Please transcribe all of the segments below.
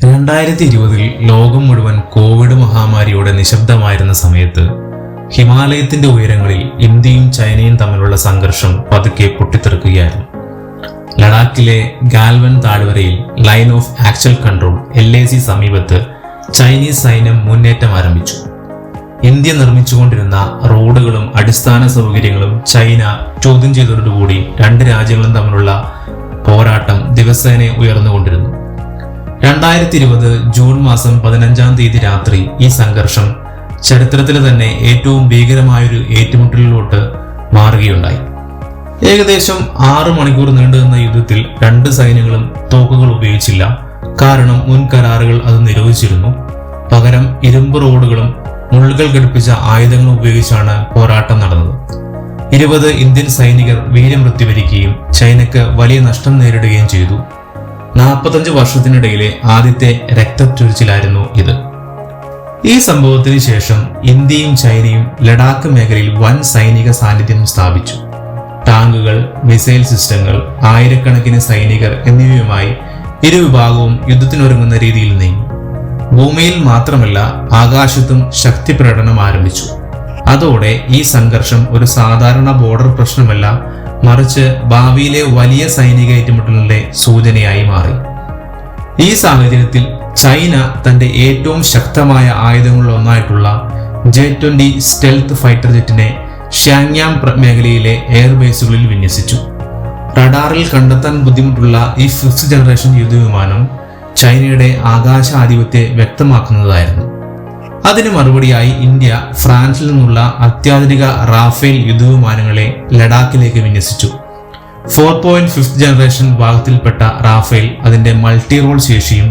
2020 ലോകം മുഴുവൻ കോവിഡ് മഹാമാരിയോടെ നിശബ്ദമായിരുന്ന സമയത്ത് ഹിമാലയത്തിന്റെ ഉയരങ്ങളിൽ ഇന്ത്യയും ചൈനയും തമ്മിലുള്ള സംഘർഷം പതുക്കെ പൊട്ടിത്തെറിക്കുകയായിരുന്നു. ലഡാക്കിലെ ഗാൽവൻ താഴ്വരയിൽ line of actual control LAC സമീപത്ത് ചൈനീസ് സൈന്യം മുന്നേറ്റം ആരംഭിച്ചു. ഇന്ത്യ നിർമ്മിച്ചുകൊണ്ടിരുന്ന റോഡുകളും അടിസ്ഥാന സൗകര്യങ്ങളും ചൈന ചോദ്യം ചെയ്തതോടുകൂടി രണ്ട് രാജ്യങ്ങളും തമ്മിലുള്ള പോരാട്ടം ദിവസേന ഉയർന്നുകൊണ്ടിരുന്നു. 2020 ജൂൺ മാസം 15-ാം തീയതി രാത്രി ഈ സംഘർഷം ചരിത്രത്തിലെ തന്നെ ഏറ്റവും ഭീകരമായൊരു ഏറ്റുമുട്ടലിലോട്ട് മാറുകയുണ്ടായി. ഏകദേശം 6 മണിക്കൂർ നീണ്ടുനിന്ന യുദ്ധത്തിൽ രണ്ട് സൈന്യങ്ങളും തോക്കുകൾ ഉപയോഗിച്ചില്ല. കാരണം മുൻ കരാറുകൾ അത് നിരോധിച്ചിരുന്നു. പകരം ഇരുമ്പ് റോഡുകളും മുള്ളുകൾ ഘടിപ്പിച്ച ആയുധങ്ങളും ഉപയോഗിച്ചാണ് പോരാട്ടം നടന്നത്. 20 ഇന്ത്യൻ സൈനികർ വീരമൃത്യു വരിക്കുകയും ചൈനയ്ക്ക് വലിയ നഷ്ടം നേരിടുകയും ചെയ്തു. 45 വർഷത്തിനിടയിലെ ആദ്യത്തെ രക്തച്ചൊരിച്ചിലായിരുന്നു ഇത്. ഈ സംഭവത്തിന് ശേഷം ഇന്ത്യയും ചൈനയും ലഡാക്ക് മേഖലയിൽ വൻ സൈനിക സാന്നിധ്യം സ്ഥാപിച്ചു. ടാങ്കുകൾ, മിസൈൽ സിസ്റ്റങ്ങൾ, ആയിരക്കണക്കിന് സൈനികർ എന്നിവയുമായി ഇരുവിഭാഗവും യുദ്ധത്തിനൊരുങ്ങുന്ന രീതിയിൽ നീങ്ങി. ഭൂമിയിൽ മാത്രമല്ല ആകാശത്തും ശക്തി പ്രകടനം ആരംഭിച്ചു. അതോടെ ഈ സംഘർഷം ഒരു സാധാരണ ബോർഡർ പ്രശ്നമല്ല, മറിച്ച് ഭാവിയിലെ വലിയ സൈനിക ഏറ്റുമുട്ടലിന്റെ സൂചനയായി മാറി. ഈ സാഹചര്യത്തിൽ ചൈന തന്റെ ഏറ്റവും ശക്തമായ ആയുധങ്ങളിലൊന്നായിട്ടുള്ള J-20 സ്റ്റെൽത്ത് ഫൈറ്റർ ജെറ്റിനെ ഷാങ്യാം മേഖലയിലെ എയർബേസുകളിൽ വിന്യസിച്ചു. റഡാറിൽ കണ്ടെത്താൻ ബുദ്ധിമുട്ടുള്ള ഈ 5th ജനറേഷൻ യുദ്ധവിമാനം ചൈനയുടെ ആകാശ ആധിപത്യത്തെ വ്യക്തമാക്കുന്നതായിരുന്നു. അതിന് മറുപടിയായി ഇന്ത്യ ഫ്രാൻസിൽ നിന്നുള്ള അത്യാധുനിക റാഫേൽ യുദ്ധവിമാനങ്ങളെ ലഡാക്കിലേക്ക് വിന്യസിച്ചു. 4.5th ജനറേഷൻ വിഭാഗത്തിൽപ്പെട്ട റാഫേൽ അതിന്റെ മൾട്ടി റോൾ ശേഷിയും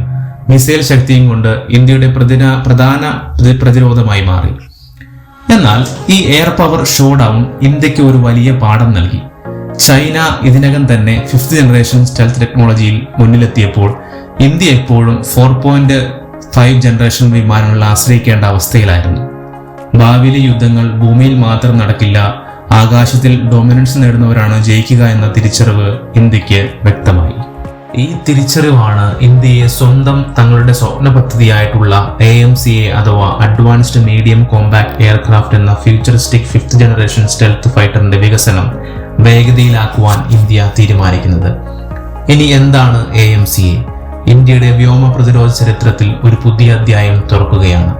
മിസൈൽ ശക്തിയും കൊണ്ട് ഇന്ത്യയുടെ പ്രധാന പ്രതിരോധമായി മാറി. എന്നാൽ ഈ എയർ പവർ ഷോ ഡൗൺ ഇന്ത്യക്ക് ഒരു വലിയ പാഠം നൽകി. ചൈന ഇതിനകം തന്നെ 5th ജനറേഷൻ സ്റ്റെൽത്ത് ടെക്നോളജിയിൽ മുന്നിലെത്തിയപ്പോൾ ഇന്ത്യ എപ്പോഴും 4.5 ജനറേഷൻ വിമാനങ്ങൾ ആശ്രയിക്കേണ്ട അവസ്ഥയിലായിരുന്നു. ഭാവിയിലെ യുദ്ധങ്ങൾ ഭൂമിയിൽ മാത്രം നടക്കില്ല, ആകാശത്തിൽ ഡോമിനൻസ് നേടുന്നവരാണ് ജയിക്കുക എന്ന തിരിച്ചറിവ് ഇന്ത്യക്ക് വ്യക്തമായി. ഈ തിരിച്ചറിവാണ് ഇന്ത്യയെ സ്വന്തം തങ്ങളുടെ സ്വപ്ന പദ്ധതിയായിട്ടുള്ള AMCA അഥവാ അഡ്വാൻസ്ഡ് മീഡിയം കോമ്പാക്ട് എയർക്രാഫ്റ്റ് എന്ന ഫ്യൂച്ചറിസ്റ്റിക് 5th ജനറേഷൻ സ്റ്റെൽത്ത് ഫൈറ്ററിന്റെ വികസനം വേഗതയിലാക്കുവാൻ ഇന്ത്യ തീരുമാനിക്കുന്നത്. ഇനി എന്താണ് AMCA? ഇന്ത്യയുടെ വ്യോമ പ്രതിരോധ ചരിത്രത്തിൽ ഒരു പുതിയ അധ്യായം തുറക്കുകയാണ്.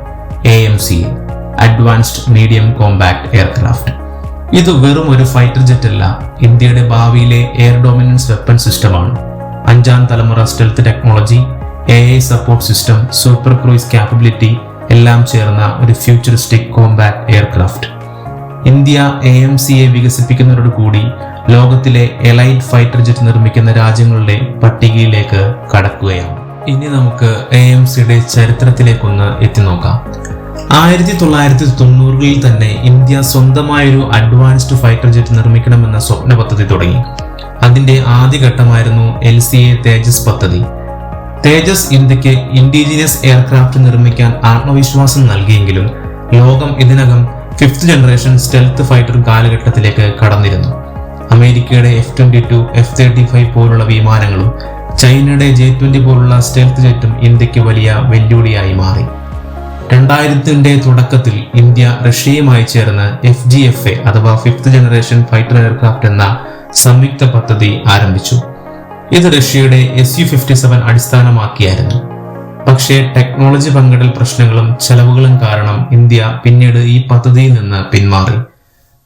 AMCA advanced medium compact aircraft. ഇത് വെറും ഒരു ഫൈറ്റർ ജെറ്റ് അല്ല, ഇന്ത്യയുടെ ഭാവിയിലെ എയർ ഡോമിനൻസ് വെപ്പൺ സിസ്റ്റമാണ്. 5ാം തലമുറ stealth technology, AI support system, super cruise capability എല്ലാം ചേർന്ന ഒരു futuristic compact aircraft. India AMCA വികസിപ്പിക്കുന്നതോടു കൂടി ലോകത്തിലെ എലൈറ്റ് ഫൈറ്റർ ജെറ്റ് നിർമ്മിക്കുന്ന രാജ്യങ്ങളുടെ പട്ടികയിലേക്ക് കടക്കുകയാണ്. ഇനി നമുക്ക് AMCയുടെ ചരിത്രത്തിലേക്കൊന്ന് എത്തി നോക്കാം. 1990കളിൽ തന്നെ ഇന്ത്യ സ്വന്തമായൊരു അഡ്വാൻസ്ഡ് ഫൈറ്റർ ജെറ്റ് നിർമ്മിക്കണമെന്ന സ്വപ്ന പദ്ധതി തുടങ്ങി. അതിന്റെ ആദ്യഘട്ടമായിരുന്നു LCA തേജസ് പദ്ധതി. തേജസ് ഇന്ത്യക്ക് ഇൻഡിജിനിയസ് എയർക്രാഫ്റ്റ് നിർമ്മിക്കാൻ ആത്മവിശ്വാസം നൽകിയെങ്കിലും ലോകം ഇതിനകം 5th ജനറേഷൻ സ്റ്റെൽത്ത് ഫൈറ്റർ കാലഘട്ടത്തിലേക്ക് കടന്നിരുന്നു. അമേരിക്കയുടെ F-22, F-35 പോലുള്ള വിമാനങ്ങളും ചൈനയുടെ J-20 പോലുള്ള സ്റ്റെൽത്ത് ജെറ്റും ഇന്ത്യക്ക് വലിയ വെല്ലുവിളിയായി മാറി. 2000ന്റെ തുടക്കത്തിൽ ഇന്ത്യ റഷ്യയുമായി ചേർന്ന് FGFA അഥവാ 5th ജനറേഷൻ ഫൈറ്റർ എയർക്രാഫ്റ്റ് എന്ന സംയുക്ത പദ്ധതി ആരംഭിച്ചു. ഇത് റഷ്യയുടെ Su-57 അടിസ്ഥാനമാക്കിയായിരുന്നു. പക്ഷേ ടെക്നോളജി പങ്കിടൽ പ്രശ്നങ്ങളും ചെലവുകളും കാരണം ഇന്ത്യ പിന്നീട് ഈ പദ്ധതിയിൽ നിന്ന് പിന്മാറി.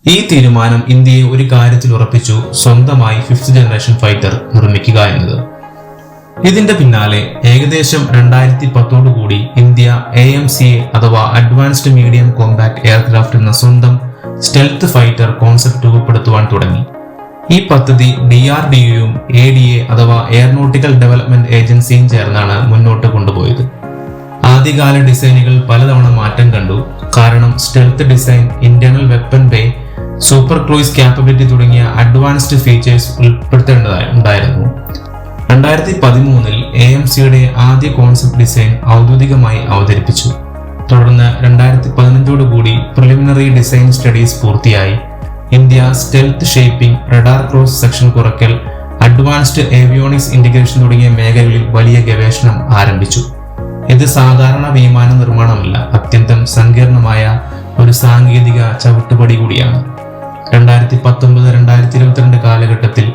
ഈ തീരുമാനം ഇന്ത്യയെ ഒരു കാര്യത്തിൽ ഉറപ്പിച്ചു: സ്വന്തമായി 5th ജനറേഷൻ ഫൈറ്റർ നിർമ്മിക്കുക എന്നത്. ഇതിന്റെ പിന്നാലെ ഏകദേശം 2010 കൂടി ഇന്ത്യ AMCA അഥവാ അഡ്വാൻസ്ഡ് മീഡിയം കോമ്പാക്ട് എയർക്രാഫ്റ്റ് എന്ന സ്വന്തം സ്റ്റെൽത്ത് ഫൈറ്റർ കോൺസെപ്റ്റ് രൂപപ്പെടുത്തുവാൻ തുടങ്ങി. ഈ പദ്ധതി DRDOയും ADA അഥവാ എയറോനോട്ടിക്കൽ ഡെവലപ്മെന്റ് ഏജൻസിയും ചേർന്നാണ് മുന്നോട്ട് കൊണ്ടുപോയത്. ആദ്യകാല ഡിസൈനുകൾ പലതവണ മാറ്റം കണ്ടു. കാരണം stealth design, internal weapon bay, super cruise capability തുടങ്ങിയ അഡ്വാൻസ്ഡ് ഫീച്ചേഴ്സ് ഉൾപ്പെടുത്തേണ്ടതായിരുന്നു. 2013 AMCയുടെ ആദ്യ കോൺസെപ്റ്റ് ഡിസൈൻ ഔദ്യോഗികമായി അവതരിപ്പിച്ചു. തുടർന്ന് 2015 കൂടി പ്രിലിമിനറി ഡിസൈൻ സ്റ്റഡീസ് പൂർത്തിയായി. India stealth shaping, radar cross section കുറയ്ക്കൽ, അഡ്വാൻസ്ഡ് ഏവിയോണിക്സ് ഇന്റഗ്രേഷൻ തുടങ്ങിയ മേഖലകളിൽ വലിയ ഗവേഷണം ആരംഭിച്ചു. ഇത് സാധാരണ വിമാന നിർമ്മാണമല്ല, അത്യന്തം സങ്കീർണമായ ഒരു സാങ്കേതിക ചവിട്ടുപടി കൂടിയാണ്. 2019-2022 കാലഘട്ടത്തിൽ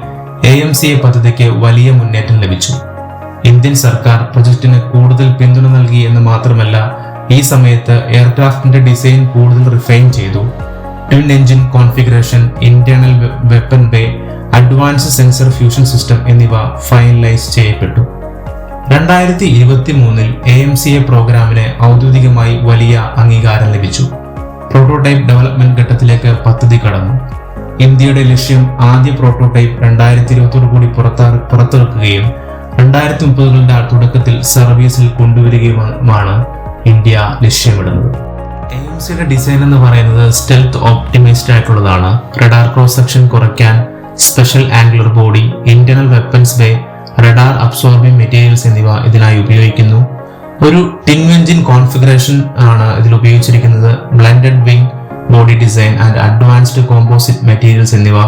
AMCA പദ്ധതിക്ക് വലിയ മുന്നേറ്റം ലഭിച്ചു. ഇന്ത്യൻ സർക്കാർ പ്രൊജക്ടിന് കൂടുതൽ പിന്തുണ നൽകി എന്ന് മാത്രമല്ല, ഈ സമയത്ത് എയർക്രാഫ്റ്റിന്റെ ഡിസൈൻ കൂടുതൽ റിഫൈൻ ചെയ്തു. Twin engine configuration, internal weapon bay, advanced sensor fusion system എന്നിവ ഫൈനലൈസ് ചെയ്യപ്പെട്ടു. 2023 AMCA പ്രോഗ്രാമിന് ഔദ്യോഗികമായി വലിയ അംഗീകാരം ലഭിച്ചു. പ്രോട്ടോടൈപ്പ് ഡെവലപ്മെന്റ് ഘട്ടത്തിലേക്ക് പദ്ധതി കടന്നു. ഇന്ത്യയുടെ ലക്ഷ്യം ആദ്യ പ്രോട്ടോടൈപ്പ് 2020 കൂടി പുറത്തിറക്കുകയും 2030 തുടക്കത്തിൽ സർവീസിൽ കൊണ്ടുവരികയുമാണ് ഇന്ത്യ ലക്ഷ്യമിടുന്നത്. AMCയുടെ ഡിസൈൻ എന്ന് പറയുന്നത് സ്റ്റെൽത്ത് ഓപ്റ്റിമൈസ്ഡ് ആയിട്ടുള്ളതാണ്. റഡാർ ക്രോസ് സെക്ഷൻ കുറയ്ക്കാൻ special angular body, internal weapons bay, radar absorbing materials എന്നിവ ഇതിനായി ഉപയോഗിക്കുന്നു. ഒരു ട്വിൻ എഞ്ചിൻ കോൺഫിഗറേഷൻ ആണ് ഇതിൽ ഉപയോഗിച്ചിരിക്കുന്നത്. Blended wing body design and advanced composite materials എന്നിവ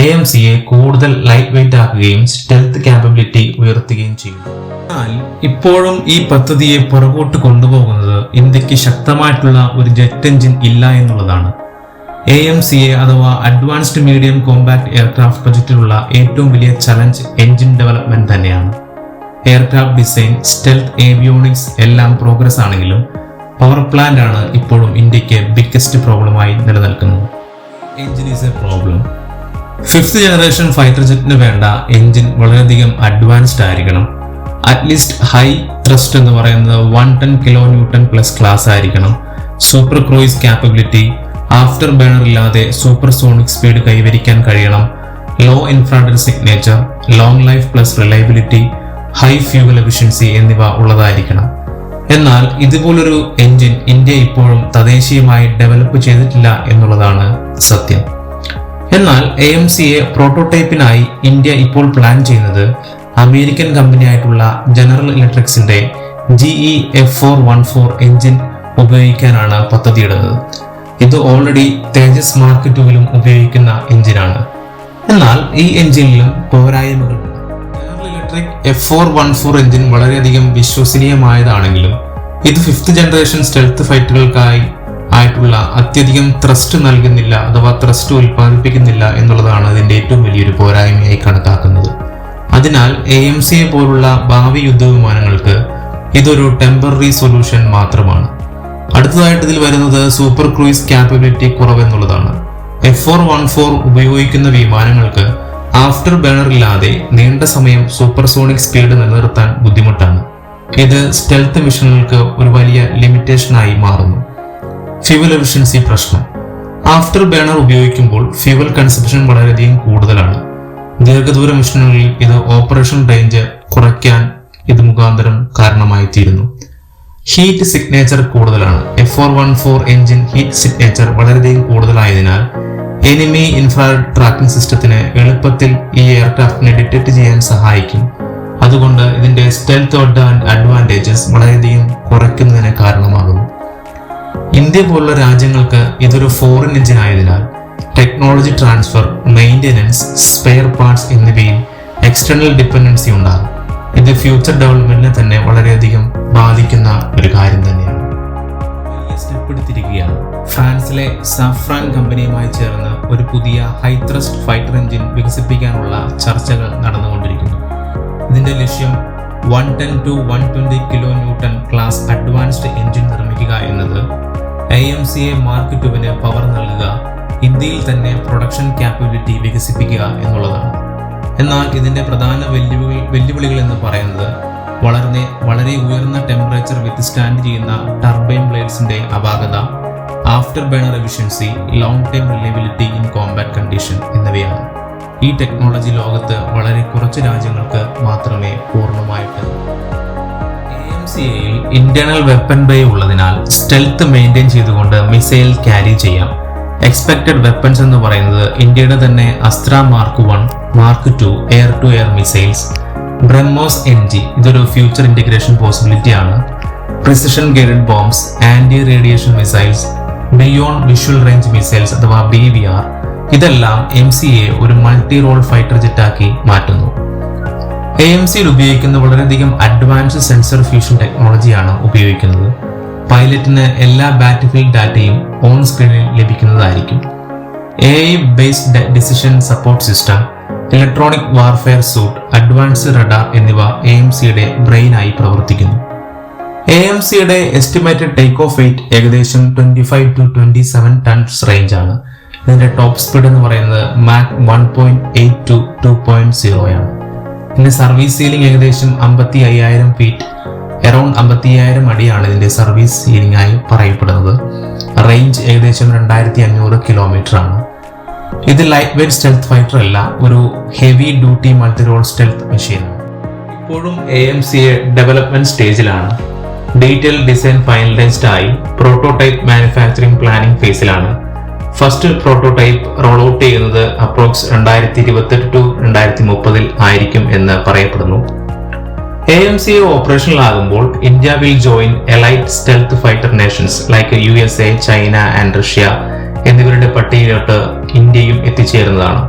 AMCയെ കൂടുതൽ ലൈറ്റ് വെയിറ്റ് ആക്കുകയും സ്റ്റെൽത്ത് ക്യാപ്പബിലിറ്റി ഉയർത്തുകയും ചെയ്യുന്നു. എന്നാൽ ഇപ്പോഴും ഈ പദ്ധതിയെ പുറകോട്ട് കൊണ്ടുപോകുന്നത് ഇന്ത്യക്ക് ശക്തമായിട്ടുള്ള ഒരു ജെറ്റ് എഞ്ചിൻ ഇല്ല എന്നുള്ളതാണ്. AMCA അഥവാ അഡ്വാൻസ്ഡ് മീഡിയം കോമ്പാക്ട് എയർക്രാഫ്റ്റ് പ്രൊജക്റ്റിലുള്ള ഏറ്റവും വലിയ ചലഞ്ച് എഞ്ചിൻ ഡെവലപ്മെന്റ് തന്നെയാണ്. എയർക്രാഫ്റ്റ് ഡിസൈൻ, സ്റ്റെൽത്ത്, ഏവിയോണിക്സ് എല്ലാം പ്രോഗ്രസ് ആണെങ്കിലും പവർ പ്ലാന്റ് ആണ് ഇപ്പോഴും ഇന്ത്യക്ക് ബിഗ്ഗസ്റ്റ് പ്രോബ്ലമായി നിലനിൽക്കുന്നത്. Engine is a problem. 5th generation fighter ജെറ്റിന് വേണ്ട എഞ്ചിൻ വളരെയധികം അഡ്വാൻസ്ഡ് ആയിരിക്കണം. അറ്റ്ലീസ്റ്റ് ഹൈ ത്രസ്റ്റ് എന്ന് പറയുന്നത് 110 kN പ്ലസ് ക്ലാസ് ആയിരിക്കണം. Super cruise capability, afterburner ഇല്ലാതെ സൂപ്പർ സോണിക് സ്പീഡ് കൈവരിക്കാൻ കഴിയണം. Low infrared signature, long life plus reliability, high fuel efficiency എന്നിവ ഉള്ളതായിരിക്കണം. എന്നാൽ ഇതുപോലൊരു എഞ്ചിൻ ഇന്ത്യ ഇപ്പോഴും തദ്ദേശീയമായി ഡെവലപ്പ് ചെയ്തിട്ടില്ല എന്നുള്ളതാണ് സത്യം. എന്നാൽ AMCA പ്രോട്ടോടൈപ്പിനായി ഇന്ത്യ ഇപ്പോൾ പ്ലാൻ ചെയ്യുന്നത് അമേരിക്കൻ കമ്പനിയായിട്ടുള്ള ജനറൽ ഇലക്ട്രിക്സിന്റെ GE F414 എഞ്ചിൻ ഉപയോഗിക്കാനാണ് പദ്ധതിയിടുന്നത്. ഇത് ഓൾറെഡി തേജസ് മാർക്ക് 2 ഉപയോഗിക്കുന്ന എഞ്ചിനാണ്. എന്നാൽ ഈ എഞ്ചിനിലും പോരായ്മകളുണ്ട്. ജനറൽ ഇലക്ട്രിക് F414 എഞ്ചിൻ വളരെയധികം വിശ്വസനീയമായതാണെങ്കിലും ഇത് 5th ജനറേഷൻ സ്റ്റെൽത്ത് ഫൈറ്റുകൾക്കായി ആയിട്ടുള്ള അത്യധികം ത്രസ്റ്റ് നൽകുന്നില്ല, അഥവാ ത്രസ്റ്റ് ഉൽപ്പാദിപ്പിക്കുന്നില്ല എന്നുള്ളതാണ് ഇതിന്റെ ഏറ്റവും വലിയൊരു പോരായ്മയായി കണക്കാക്കുന്നത്. അതിനാൽ AMCA പോലുള്ള ഭാവി യുദ്ധവിമാനങ്ങൾക്ക് ഇതൊരു ടെമ്പററി സൊല്യൂഷൻ മാത്രമാണ്. അടുത്തതായിട്ട് ഇതിൽ വരുന്നത് സൂപ്പർ ക്രൂയിസ് ക്യാപ്പബിലിറ്റി കുറവെന്നുള്ളതാണ്. F414 ഉപയോഗിക്കുന്ന വിമാനങ്ങൾക്ക് ആഫ്റ്റർ ബേണർ ഇല്ലാതെ നീണ്ട സമയം സൂപ്പർസോണിക് സ്പീഡ് നിലനിർത്താൻ ബുദ്ധിമുട്ടാണ്. ഇത് സ്റ്റെൽത്ത് മിഷനുകൾക്ക് ഒരു വലിയ ലിമിറ്റേഷനായി മാറുന്നു. ഫ്യൂവൽ എഫിഷ്യൻസി പ്രശ്നം. ആഫ്റ്റർ ബേണർ ഉപയോഗിക്കുമ്പോൾ ഫ്യൂവൽ കൺസപ്ഷൻ വളരെയധികം കൂടുതലാണ്. ദീർഘദൂര മിഷനുകളിൽ ഇത് ഓപ്പറേഷൻ റേഞ്ച് കുറയ്ക്കാൻ ഇത് മുഖാന്തരം കാരണമായി തീരുന്നു. ഹീറ്റ് സിഗ്നേച്ചർ കൂടുതലാണ്. F414 എഞ്ചിൻ ഹീറ്റ് സിഗ്നേച്ചർ വളരെയധികം കൂടുതലായതിനാൽ എനിമി ഇൻഫ്രാറെഡ് ട്രാക്കിംഗ് സിസ്റ്റത്തിന് എളുപ്പത്തിൽ ഈ എയർക്രാഫ്റ്റിനെ ഡിറ്റക്ട് ചെയ്യാൻ സഹായിക്കും. അതുകൊണ്ട് ഇതിന്റെ സ്റ്റെൽത്ത് അഡ്വാൻറ്റേജസ് വളരെയധികം കുറയ്ക്കുന്നതിന് കാരണമാകുന്നു. ഇന്ത്യ പോലുള്ള രാജ്യങ്ങൾക്ക് ഇതൊരു ഫോറിൻ എഞ്ചിൻ ആയതിനാൽ technology transfer, maintenance, spare parts എന്നിവയിൽ എക്സ്റ്റേണൽ ഡിപ്പെൻഡൻസി ഉണ്ടാകും. ഇത് ഫ്യൂച്ചർ ഡെവലപ്മെന്റിനെ തന്നെ വളരെയധികം ബാധിക്കുന്ന ഒരു കാര്യം തന്നെയാണ്. വലിയ സ്റ്റെപ്പ് എടുത്തിരിക്കുകയാണ്. ഫ്രാൻസിലെ സാഫ്രാൻ കമ്പനിയുമായി ചേർന്ന് ഒരു പുതിയ ഹൈ ത്രസ്റ്റ് ഫൈറ്റർ എഞ്ചിൻ വികസിപ്പിക്കാനുള്ള ചർച്ചകൾ നടന്നുകൊണ്ടിരിക്കുന്നു. ഇതിന്റെ ലക്ഷ്യം 110 to 120 kN class advanced engine നിർമ്മിക്കുക എന്നത് AMCA മാർക്ക് 2 പവർ നൽകുക, ഇന്ത്യയിൽ തന്നെ പ്രൊഡക്ഷൻ ക്യാപ്പബിലിറ്റി വികസിപ്പിക്കുക എന്നുള്ളതാണ്. എന്നാൽ ഇതിന്റെ പ്രധാന വെല്ലുവിളികൾ എന്ന് പറയുന്നത് വളരെ ഉയർന്ന ടെമ്പറേച്ചർ വിത്ത്സ്റ്റാൻഡ് ചെയ്യുന്ന ടർബൈൻ ബ്ലേഡ്സിന്റെ അപാകത, after burner efficiency, long time reliability in combat condition എന്നിവയാണ്. ഈ ടെക്നോളജി ലോകത്ത് വളരെ കുറച്ച് രാജ്യങ്ങൾക്ക് മാത്രമേ പൂർണ്ണമായിട്ട്. AMCAയിൽ ഇന്റേണൽ വെപ്പൺ ബേ ഉള്ളതിനാൽ സ്റ്റെൽത്ത് മെയിൻറ്റെയിൻ ചെയ്തുകൊണ്ട് മിസൈൽ ക്യാരി ചെയ്യാം. എക്സ്പെക്റ്റഡ് വെപ്പൺസ് എന്ന് പറയുന്നത് ഇന്ത്യയുടെ തന്നെ Astra mark 1, mark 2 air to air missiles, BrahMos NG ഇതൊരു ഫ്യൂച്ചർ ഇന്റഗ്രേഷൻ പോസിബിലിറ്റി ആണ്, precision guided bombs, anti radiation missiles, beyond visual range missiles അഥവാ BVR ഇതെല്ലാം MCA ഒരു മൾട്ടി റോൾ ഫൈറ്റർ ജെറ്റാക്കി മാറ്റുന്നു. AMC ഉപയോഗിക്കുന്ന വളരെയധികം അഡ്വാൻസ്ഡ് സെൻസർ ഫ്യൂഷൻ ടെക്നോളജിയാണ് ഉപയോഗിക്കുന്നത്. പൈലറ്റിന് എല്ലാ ബാറ്റ് ഫീൽഡ് ഡാറ്റയും ഓൺ സ്ക്രീനിൽ ലഭിക്കുന്നതായിരിക്കും. AI based decision support system, electronic warfare suit, advanced radar എന്നിവ AMCയുടെ ബ്രെയിനായി പ്രവർത്തിക്കുന്നു. AMCയുടെ എസ്റ്റിമേറ്റഡ് ടേക്ക് ഓഫ് വെയിറ്റ് ഏകദേശം 25 to 27 ടൺസ് റേഞ്ച് ആണ്. ഇതിന്റെ ടോപ്പ് സ്പീഡ് എന്ന് പറയുന്നത് മാക് 1.8 to 2.0 ആണ്. ഇതിന്റെ സർവീസ് സീലിംഗ് ഏകദേശം 55,000 ഫീറ്റ്, അറൌണ്ട് 55,000 അടിയാണ് ഇതിന്റെ സർവീസ് സീലിംഗ് ആയി പറയപ്പെടുന്നത്. റേഞ്ച് ഏകദേശം 2500 കിലോമീറ്റർ ആണ്. ഇത് ലൈറ്റ് വെയ്റ്റ് സ്റ്റെൽത്ത് ഫൈറ്റർ അല്ല, ഒരു heavy duty multi role stealth മെഷീനാണ്. ഇപ്പോഴും AMC ഡെവലപ്മെന്റ് സ്റ്റേജിലാണ്. ഡീറ്റെയിൽ ഡിസൈൻ ഫൈനലൈസ്ഡ് ആയി പ്രോട്ടോടൈപ്പ് മാനുഫാക്ചറിംഗ് പ്ലാനിംഗ് ഫേസിലാണ്. ഫസ്റ്റ് പ്രോട്ടോടൈപ്പ് റോൾ ഔട്ട് ചെയ്യുന്നത് അപ്രോക്സ് 2028 to 2030 ആയിരിക്കും എന്ന് പറയപ്പെടുന്നു. AMC ഓപ്പറേഷണൽ ആകുമ്പോൾ India will join elite stealth fighter nations like USA, China and Russia എന്നിവരുടെ പട്ടികയിലോട്ട് ഇന്ത്യയും എത്തിച്ചേരുന്നതാണ്.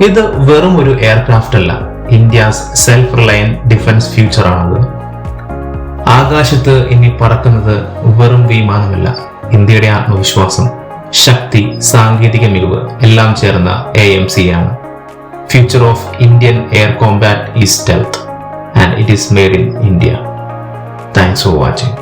ഇത് വെറും ഒരു എയർക്രാഫ്റ്റ് അല്ല, India's self reliant defence future ആണത്. ആകാശത്ത് ഇനി പറക്കുന്നത് വെറും വിമാനമല്ല, ഇന്ത്യയുടെ ആത്മവിശ്വാസം, ശക്തി, സാങ്കേതിക മികവ് എല്ലാം ചേർന്ന AMC ആണ്. Future of Indian air combat is stealth and it is made in India. Thanks for watching.